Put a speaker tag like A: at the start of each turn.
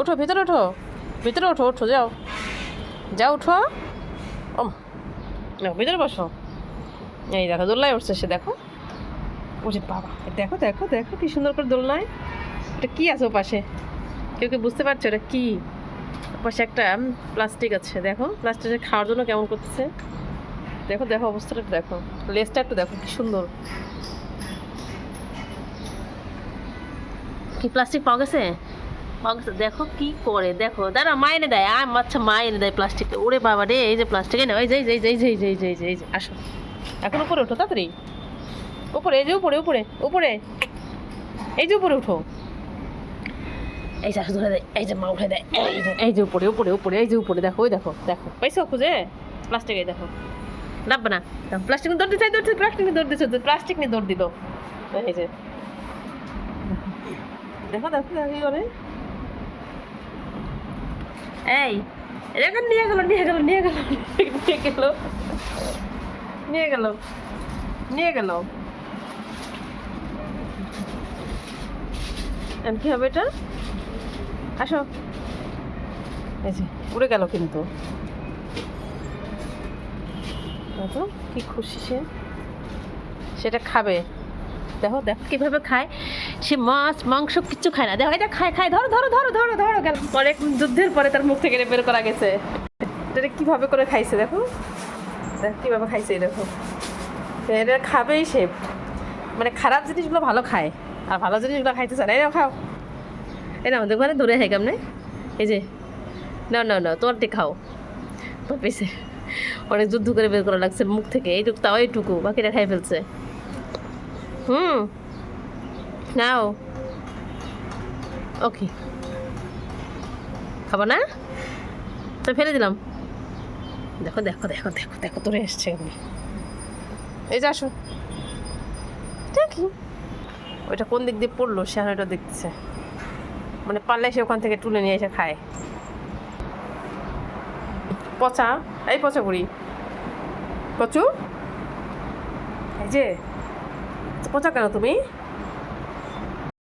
A: ওঠো, ভিতরে ওঠো, ভিতরে ওঠো, ওঠো, যাও, যাও, ওঠো। ও ভিতরে বসো। এই দেখো দোলনায় উঠছে সে, দেখো। ওরে বাবা, দেখো দেখো দেখো কি সুন্দর করে দোলনায়। এটা কি আছে ও পাশে? কেউ কেউ বুঝতে পারছো এটা কি? পাশে একটা প্লাস্টিক আছে, দেখো প্লাস্টিকের খাওয়ার জন্য কেমন করতেছে। দেখো দেখো অবস্থাটা দেখো, লেজটা একটু দেখো কি সুন্দর। কি প্লাস্টিক পাওয়া গেছে? দেখো কি করে, দেখো দাঁড়া, মা এনে দেয়। আচ্ছা, মা এনে দেয় প্লাস্টিক। ওরে বাবা রে, এই যে প্লাস্টিক এনে, এই যে এই যে এই যে এই যে এই যে এই যে এই যে আসো, এখন উপরে ওঠো তাড়াতাড়ি, উপরে, এই যে উপরে উপরে উপরে, এই যে উপরে উঠো। এই যে আসো, ধরে দেয়, এই যে মা উঠে দেয়, এই যে উপরে উপরে উপরে, এই যে উপরে, দেখো, ওই দেখো দেখো, পাইছো খুঁজে প্লাস্টিক? এই দেখো, ডাববে না, প্লাস্টিক নিয়ে দৌড় দিচ্ছে, দৌড়ছে, প্লাস্টিক নিয়ে দৌড় দিচ্ছে, প্লাস্টিক নিয়ে দৌড় দিল। এই যে দেখো দেখো কি করে। এই এখন নিয়ে গেল নিয়ে গেল নিয়ে গেল নিয়ে গেল নিয়ে গেল নিয়ে গেল। কি হবে এটা? আসো, এই যে উড়ে গেল কিন্তু। দেখো কি খুশি সে, সেটা খাবে। দেখো দেখো কিভাবে খায় সে, মাছ মাংস কিচ্ছু খায় না। দেখো এটা খায় খায়, ধরো ধরো ধরো ধরো ধরো, গেল। অনেক যুদ্ধের পরে তার মুখ থেকে বের করা গেছে। এটা কিভাবে করে খাইছে দেখো, দেখো কিভাবে খাইছে, দেখো। এটা খাবেই সে, মানে খারাপ জিনিসগুলো ভালো খায় আর ভালো জিনিসগুলো খাইতে চায় না। এরাও খাও, এটা আমাদের ঘরে দূরে হয় কেমনে। এই যে না না না, তোমারটি খাও। পেয়েছে, অনেক যুদ্ধ করে বের করা লাগছে মুখ থেকে, এইটুকু তাও এইটুকু, বাকিটা খাই ফেলছে। নাও, ওকে, খাবো না তো ফেলে দিলাম। দেখো দেখো দেখো দেখো দেখো, তোরে এসছে এখানে। এই যে আসো, কি ওইটা কোন দিক দিয়ে পড়লো সে ওইটা দেখতেছে, মানে পারলে সে ওখান থেকে তুলে নিয়ে এসে খায়। পচা, এই পচা করি, কচু, এই যে পচা কেন তুমি?